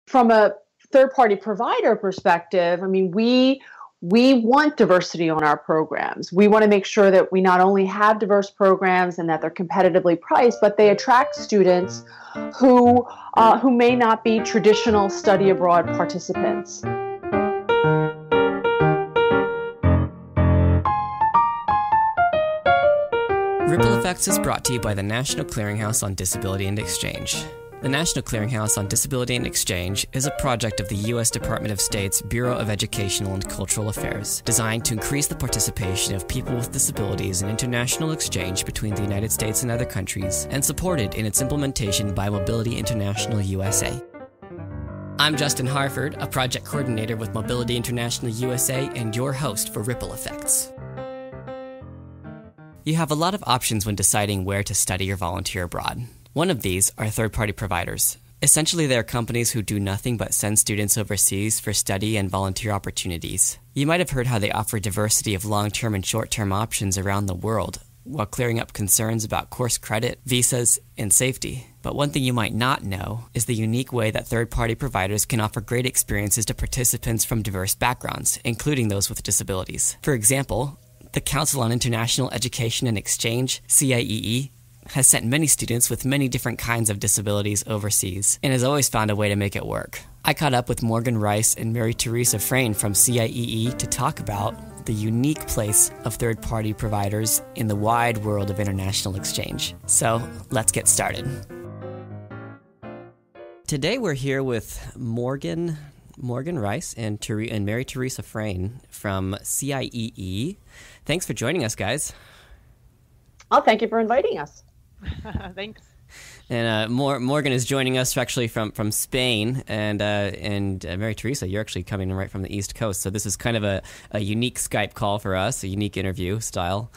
from a third-party provider perspective, I mean, we want diversity on our programs. We want to make sure that we not only have diverse programs and that they're competitively priced, but they attract students who may not be traditional study abroad participants. Ripple Effects is brought to you by the National Clearinghouse on Disability and Exchange. The National Clearinghouse on Disability and Exchange is a project of the U.S. Department of State's Bureau of Educational and Cultural Affairs, designed to increase the participation of people with disabilities in international exchange between the United States and other countries, and supported in its implementation by Mobility International USA. I'm Justin Harford, a project coordinator with Mobility International USA and your host for Ripple Effects. You have a lot of options when deciding where to study or volunteer abroad. One of these are third-party providers. Essentially, they are companies who do nothing but send students overseas for study and volunteer opportunities. You might have heard how they offer diversity of long-term and short-term options around the world, while clearing up concerns about course credit, visas, and safety. But one thing you might not know is the unique way that third-party providers can offer great experiences to participants from diverse backgrounds, including those with disabilities. For example, the Council on International Education and Exchange, CIEE, has sent many students with many different kinds of disabilities overseas and has always found a way to make it work. I caught up with Morgan Rice and Mary Teresa Frayne from CIEE to talk about the unique place of third-party providers in the wide world of international exchange. So let's get started. Today we're here with Morgan Rice and Mary Teresa Frayne from CIEE. Thanks for joining us, guys. Oh, thank you for inviting us. Thanks. And Morgan is joining us actually from Spain, and Mary Teresa, you're actually coming right from the East Coast. So this is kind of a unique Skype call for us, a unique interview style.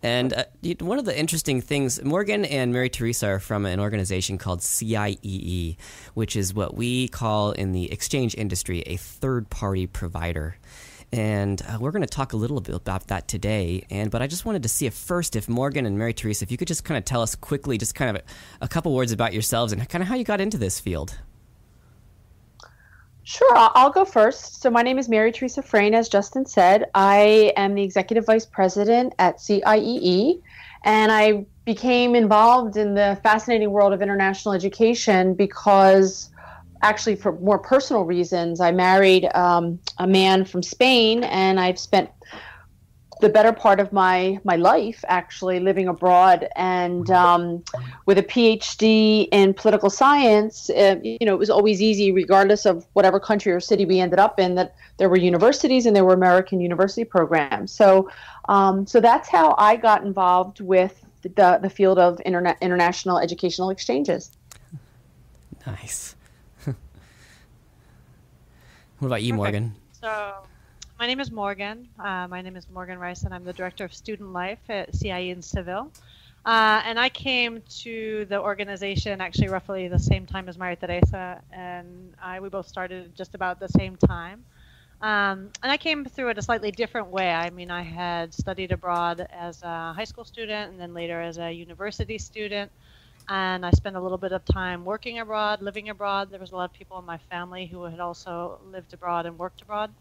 And one of the interesting things, Morgan and Mary Teresa are from an organization called CIEE, which is what we call in the exchange industry a third-party provider. And we're going to talk a little bit about that today. But I just wanted to see if Morgan and Mary Teresa, if you could just kind of tell us quickly, just kind of a couple words about yourselves and kind of how you got into this field. Sure, I'll go first. So my name is Mary Teresa Frayne, as Justin said. I am the Executive Vice President at CIEE, and I became involved in the fascinating world of international education because, actually for more personal reasons, I married a man from Spain, and I've spent the better part of my life actually living abroad, and with a PhD in political science, it was always easy, regardless of whatever country or city we ended up in, that there were universities and there were American university programs. So that's how I got involved with the field of international educational exchanges. Nice. What about you, Morgan? So my name is Morgan. My name is Morgan Rice, and I'm the Director of Student Life at CIEE in Seville. And I came to the organization actually roughly the same time as Maria Teresa, and we both started just about the same time. And I came through it a slightly different way. I mean, I had studied abroad as a high school student and then later as a university student. And I spent a little bit of time working abroad, living abroad. There was a lot of people in my family who had also lived abroad and worked abroad.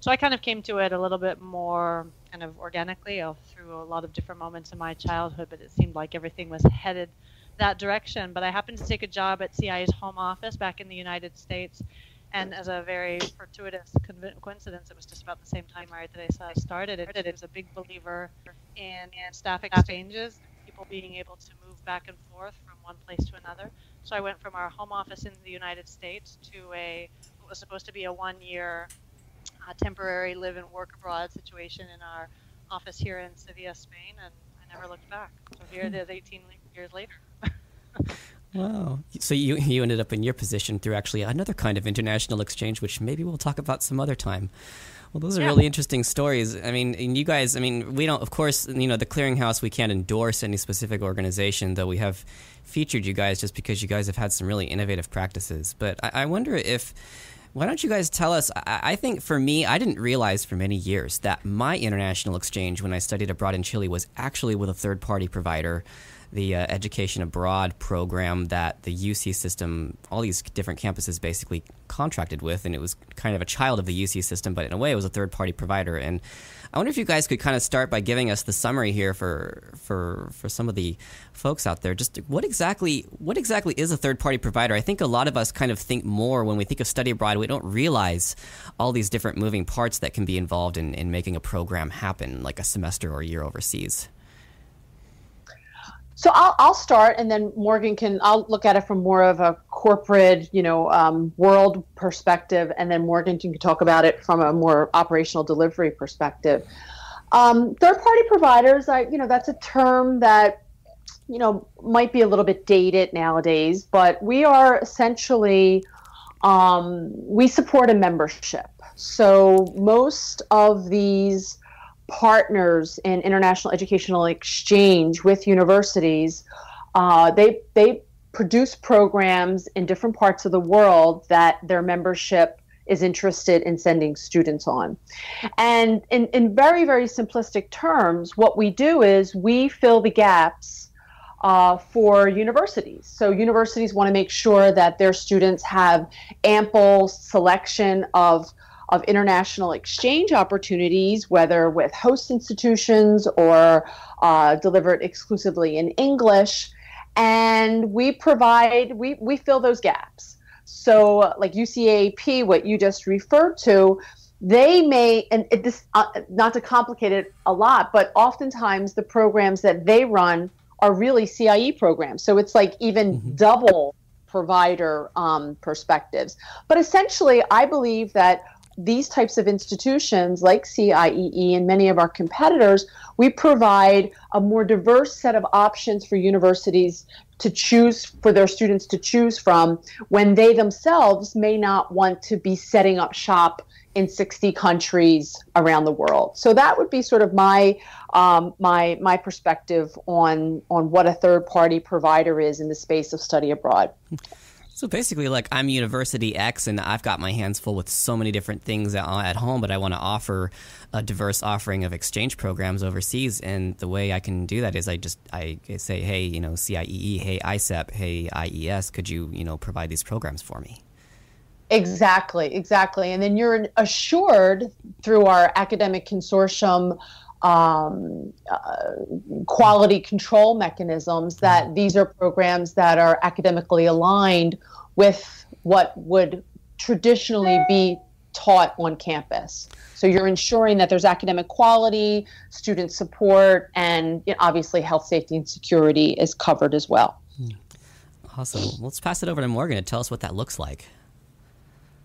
So I kind of came to it a little bit more kind of organically through a lot of different moments in my childhood, but it seemed like everything was headed that direction. But I happened to take a job at CIE's home office back in the United States. And as a very fortuitous coincidence, it was just about the same time Maria Teresa started. It was a big believer in staff exchanges, people being able to move back and forth from one place to another. So I went from our home office in the United States to what was supposed to be a 1-year temporary live and work abroad situation in our office here in Sevilla, Spain, and I never looked back. So here it is 18 years later. Wow. So you ended up in your position through actually another kind of international exchange, which maybe we'll talk about some other time. Well, those are really interesting stories. I mean, and you guys, we don't, of course, the Clearinghouse, we can't endorse any specific organization, though we have featured you guys just because you guys have had some really innovative practices. But I wonder why don't you guys tell us, I think for me, I didn't realize for many years that my international exchange when I studied abroad in Chile was actually with a third-party provider. the education abroad program that the UC system, all these different campuses basically contracted with, and it was kind of a child of the UC system, but in a way it was a third-party provider. And I wonder if you guys could kind of start by giving us the summary here for some of the folks out there. Just what exactly is a third-party provider? I think a lot of us kind of think more when we think of study abroad. We don't realize all these different moving parts that can be involved in making a program happen, like a semester or a year overseas. So I'll start, and then Morgan I'll look at it from more of a corporate, world perspective, and then Morgan can talk about it from a more operational delivery perspective. Third-party providers, that's a term that, might be a little bit dated nowadays, but we are essentially, we support a membership. So most of these partners in international educational exchange with universities, they produce programs in different parts of the world that their membership is interested in sending students on. And in very, very simplistic terms, what we do is we fill the gaps for universities. So universities want to make sure that their students have ample selection of international exchange opportunities, whether with host institutions or delivered exclusively in English. And we fill those gaps. So like UCAP, what you just referred to, they may, and this not to complicate it a lot, but oftentimes the programs that they run are really CIE programs. So it's like even double provider perspectives. But essentially, I believe that these types of institutions like CIEE and many of our competitors, we provide a more diverse set of options for universities to choose, for their students to choose from, when they themselves may not want to be setting up shop in 60 countries around the world. So that would be sort of my perspective on what a third-party provider is in the space of study abroad. So basically, like, I'm University X, and I've got my hands full with so many different things at home, but I want to offer a diverse offering of exchange programs overseas. And the way I can do that is I say, hey, CIEE, hey, ICEP, hey, IES, could you, provide these programs for me? Exactly. And then you're assured through our academic consortium quality control mechanisms that these are programs that are academically aligned with what would traditionally be taught on campus. So you're ensuring that there's academic quality, student support, and obviously health, safety, and security is covered as well. Awesome. Let's pass it over to Morgan to tell us what that looks like.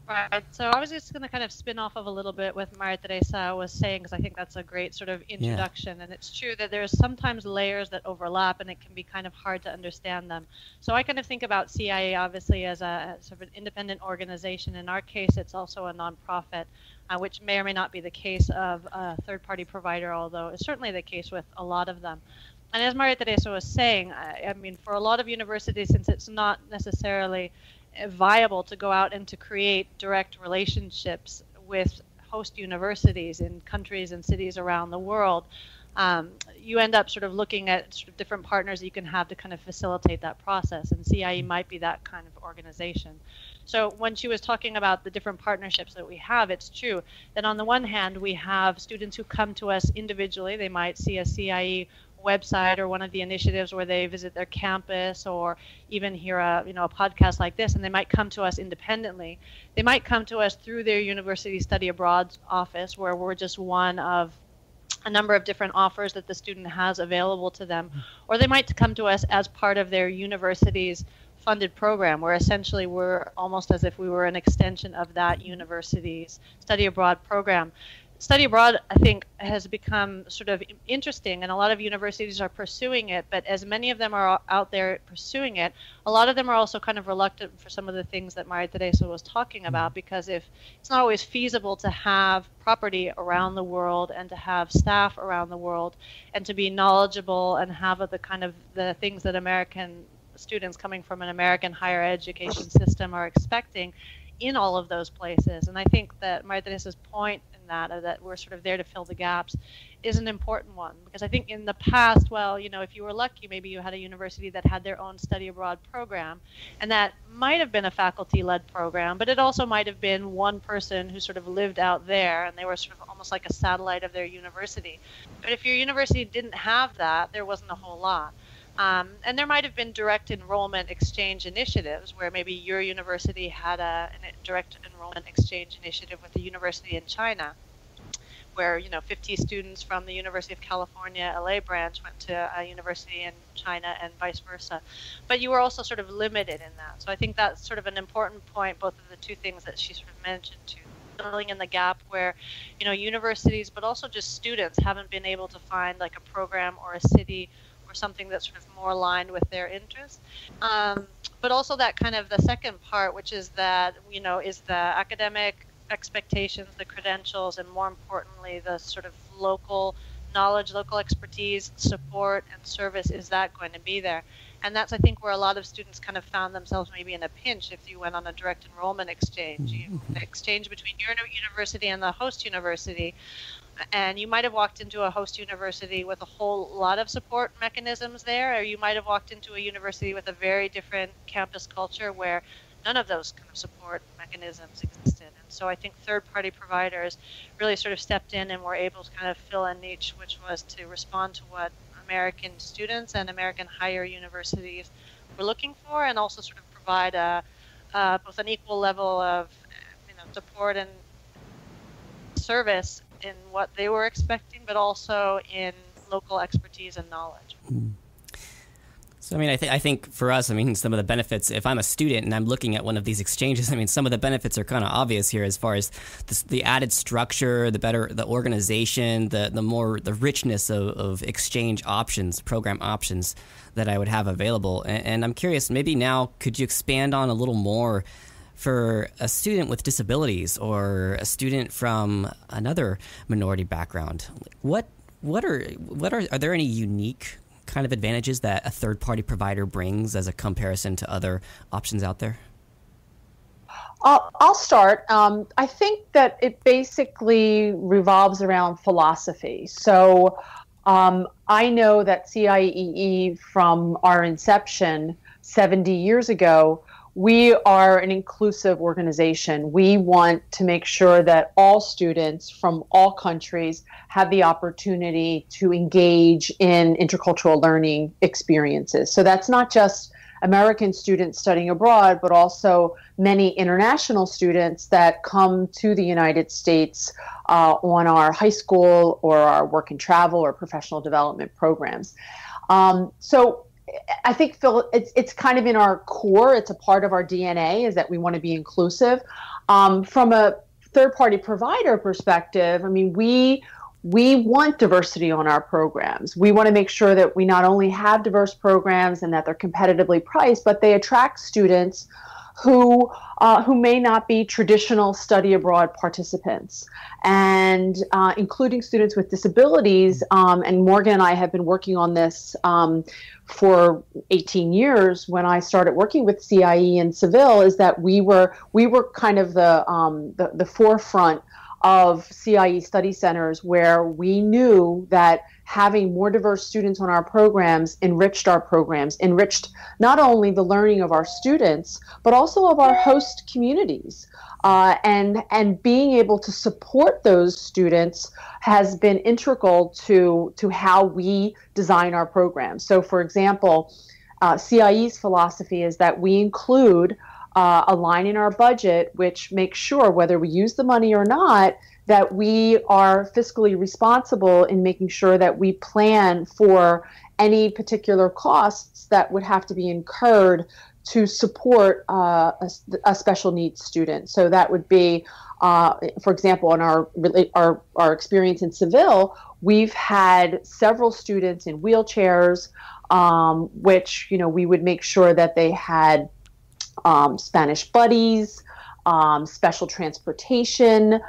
Right. So I was just going to kind of spin off of a little bit what Maria Teresa was saying, because I think that's a great sort of introduction. Yeah. And it's true that there's sometimes layers that overlap, and it can be kind of hard to understand them. So I kind of think about CIA obviously as a sort of an independent organization. In our case, it's also a nonprofit, which may or may not be the case of a third-party provider, although it's certainly the case with a lot of them. And as Maria Teresa was saying, I mean, for a lot of universities, since it's not necessarily viable to go out and to create direct relationships with host universities in countries and cities around the world, you end up sort of looking at sort of different partners you can have to kind of facilitate that process, and CIE might be that kind of organization. So when she was talking about the different partnerships that we have, it's true that on the one hand we have students who come to us individually. They might see a CIE website or one of the initiatives where they visit their campus, or even hear a podcast like this, and they might come to us independently. They might come to us through their university study abroad office, where we're just one of a number of different offers that the student has available to them, or they might come to us as part of their university's funded program, where essentially we're almost as if we were an extension of that university's study abroad program. Study abroad, I think, has become sort of interesting, and a lot of universities are pursuing it, but as many of them are out there pursuing it, a lot of them are also kind of reluctant for some of the things that Maria Teresa was talking about, because if it's not always feasible to have property around the world and to have staff around the world and to be knowledgeable and have the kind of the things that American students coming from an American higher education system are expecting, in all of those places. And I think that Maria Teresa's point in that we're sort of there to fill the gaps, is an important one. Because I think in the past, well, if you were lucky, maybe you had a university that had their own study abroad program, and that might have been a faculty-led program, but it also might have been one person who sort of lived out there, and they were sort of almost like a satellite of their university. But if your university didn't have that, there wasn't a whole lot. And there might have been direct enrollment exchange initiatives where maybe your university had a direct enrollment exchange initiative with a university in China, where 50 students from the University of California LA branch went to a university in China and vice versa. But you were also sort of limited in that. So I think that's sort of an important point, both of the two things that she sort of mentioned too. Filling in the gap where universities but also just students haven't been able to find like a program or a city or something that's sort of more aligned with their interests, but also that kind of the second part, which is that is the academic expectations, the credentials, and more importantly the sort of local knowledge, local expertise, support, and service. Is that going to be there? And that's, I think, where a lot of students kind of found themselves maybe in a pinch if you went on a direct enrollment exchange. The exchange between your university and the host university. And you might have walked into a host university with a whole lot of support mechanisms there, or you might have walked into a university with a very different campus culture where none of those kind of support mechanisms existed. And so I think third-party providers really sort of stepped in and were able to kind of fill a niche, which was to respond to what American students and American higher universities were looking for, and also sort of provide both an equal level of support and service in what they were expecting, but also in local expertise and knowledge. So, I think for us, some of the benefits, if I'm a student and I'm looking at one of these exchanges, some of the benefits are kind of obvious here as far as the added structure, the organization, the richness of exchange options, program options that I would have available. And I'm curious, maybe now, could you expand on a little more for a student with disabilities or a student from another minority background? Are there any unique kind of advantages that a third-party provider brings as a comparison to other options out there? I'll start. I think that it basically revolves around philosophy. So I know that CIEE, from our inception 70 years ago, we are an inclusive organization. We want to make sure that all students from all countries have the opportunity to engage in intercultural learning experiences. So that's not just American students studying abroad, but also many international students that come to the United States on our high school or our work and travel or professional development programs. So I think, Phil, it's kind of in our core. It's a part of our DNA, is that we want to be inclusive. From a third-party provider perspective, we want diversity on our programs. We want to make sure that we not only have diverse programs and that they're competitively priced, but they attract students who may not be traditional study abroad participants, and including students with disabilities. And Morgan and I have been working on this for 18 years. When I started working with CIE in Seville, is that we were kind of the forefront of CIE study centers, where we knew that having more diverse students on our programs enriched not only the learning of our students, but also of our host communities. And being able to support those students has been integral to how we design our programs. So, for example, CIE's philosophy is that we include a line in our budget which makes sure, whether we use the money or not, that we are fiscally responsible in making sure that we plan for any particular costs that would have to be incurred to support a special needs student. So that would be, for example, in our experience in Seville, we've had several students in wheelchairs, which we would make sure that they had Spanish buddies, special transportation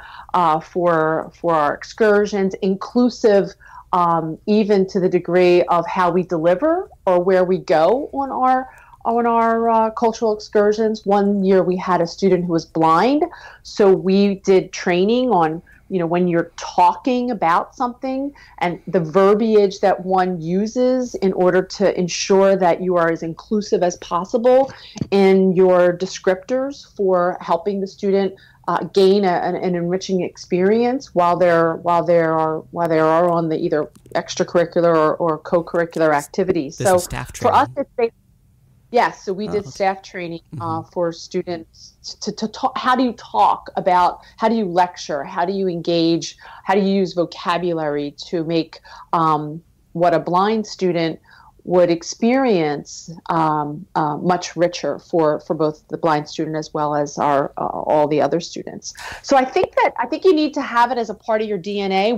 for our excursions, inclusive even to the degree of how we deliver or where we go on cultural excursions. One year we had a student who was blind, so we did training on, when you're talking about something and the verbiage that one uses in order to ensure that you are as inclusive as possible in your descriptors for helping the student gain an enriching experience while they are on the either extracurricular or co-curricular activities. This is staff training. For us, yes, so we did staff training for students to talk. How do you talk about? How do you lecture? How do you engage? How do you use vocabulary to make what a blind student would experience much richer for both the blind student as well as all the other students. So I think you need to have it as a part of your DNA.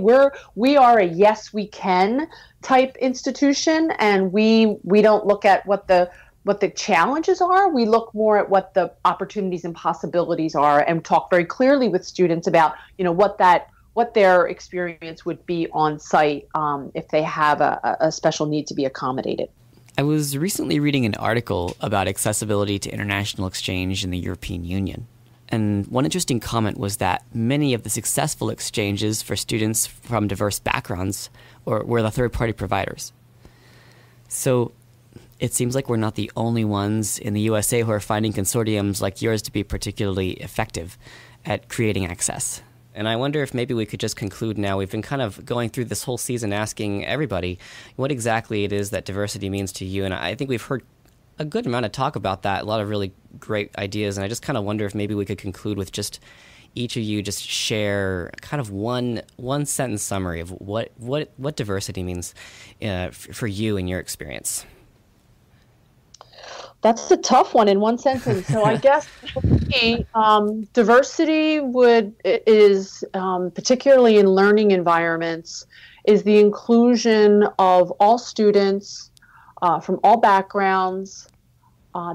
We are a yes we can type institution, and we don't look at what the challenges are. We look more at what the opportunities and possibilities are, and talk very clearly with students about what their experience would be on site if they have a special need to be accommodated. I was recently reading an article about accessibility to international exchange in the European Union. And one interesting comment was that many of the successful exchanges for students from diverse backgrounds were the third-party providers. So it seems like we're not the only ones in the USA who are finding consortiums like yours to be particularly effective at creating access. And I wonder if maybe we could just conclude now. We've been kind of going through this whole season asking everybody what exactly it is that diversity means to you. And I think we've heard a good amount of talk about that, a lot of really great ideas. And I just kind of wonder if maybe we could conclude with just each of you just share kind of one sentence summary of what diversity means for you in your experience. That's a tough one in one sentence. So I guess for me, diversity is particularly in learning environments, is the inclusion of all students from all backgrounds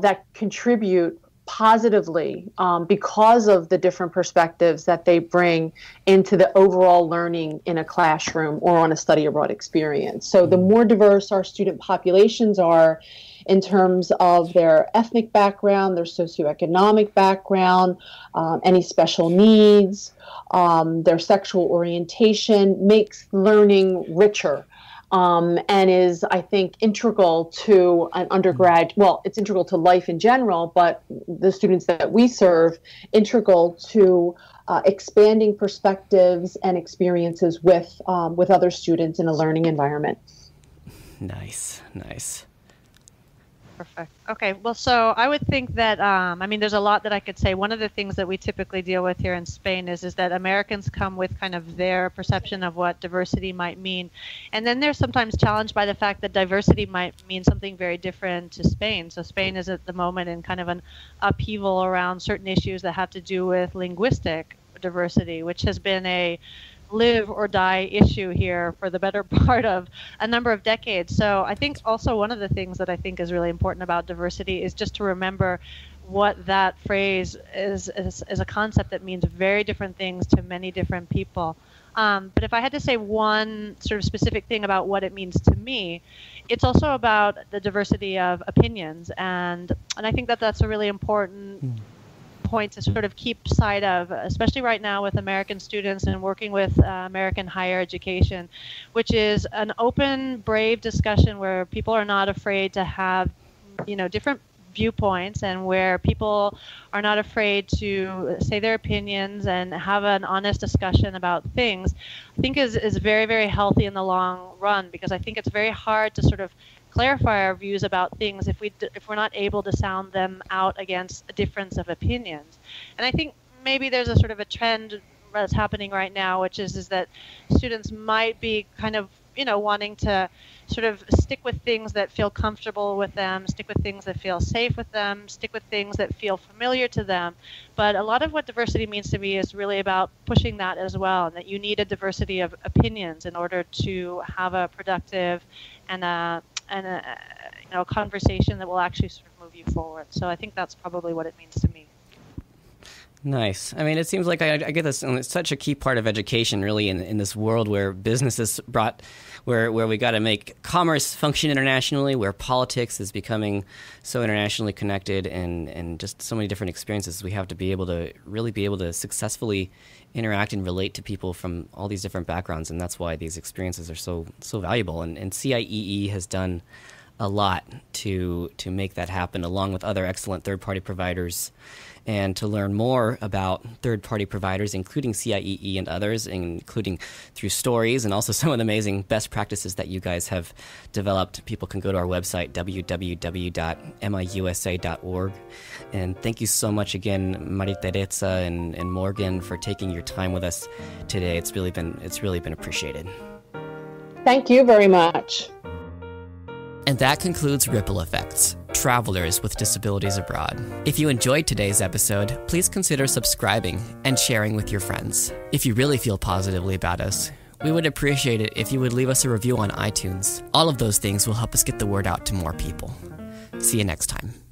that contribute positively because of the different perspectives that they bring into the overall learning in a classroom or on a study abroad experience. So the more diverse our student populations are in terms of their ethnic background, their socioeconomic background, any special needs, their sexual orientation, makes learning richer. And is, I think, integral to an undergrad. Well, it's integral to life in general, but the students that we serve, integral to expanding perspectives and experiences with other students in a learning environment. Nice. Perfect. Okay. Well, so I would think that, there's a lot that I could say. One of the things that we typically deal with here in Spain is that Americans come with kind of their perception of what diversity might mean. And then they're sometimes challenged by the fact that diversity might mean something very different to Spain. So Spain is at the moment in kind of an upheaval around certain issues that have to do with linguistic diversity, which has been a live or die issue here for the better part of a number of decades. So I think also one of the things that I think is really important about diversity is just to remember what that phrase is a concept that means very different things to many different people. But if I had to say one sort of specific thing about what it means to me, it's also about the diversity of opinions. And I think that that's a really important point to sort of keep sight of, especially right now with American students and working with American higher education, which is an open, brave discussion where people are not afraid to have, different viewpoints, and where people are not afraid to say their opinions and have an honest discussion about things, I think is very, very healthy in the long run, because I think it's very hard to sort of clarify our views about things if we're not able to sound them out against a difference of opinions. And I think maybe there's a sort of a trend that's happening right now, which is that students might be kind of wanting to sort of stick with things that feel comfortable with them, stick with things that feel safe with them, stick with things that feel familiar to them. But a lot of what diversity means to me is really about pushing that as well, and that you need a diversity of opinions in order to have a productive and a conversation that will actually sort of move you forward. So I think that's probably what it means to me. Nice. I mean, it seems like I get this, and it's such a key part of education, really, in this world where business is brought, where we got to make commerce function internationally, where politics is becoming so internationally connected, and just so many different experiences. We have to be able to successfully interact and relate to people from all these different backgrounds, and that's why these experiences are so valuable. And CIEE has done a lot to make that happen, along with other excellent third-party providers. And to learn more about third-party providers, including CIEE and others, including through stories and also some of the amazing best practices that you guys have developed, people can go to our website, www.miusa.org. And thank you so much again, Maria Teresa and Morgan, for taking your time with us today. It's really been appreciated. Thank you very much. And that concludes Ripple Effects, Travelers with Disabilities Abroad. If you enjoyed today's episode, please consider subscribing and sharing with your friends. If you really feel positively about us, we would appreciate it if you would leave us a review on iTunes. All of those things will help us get the word out to more people. See you next time.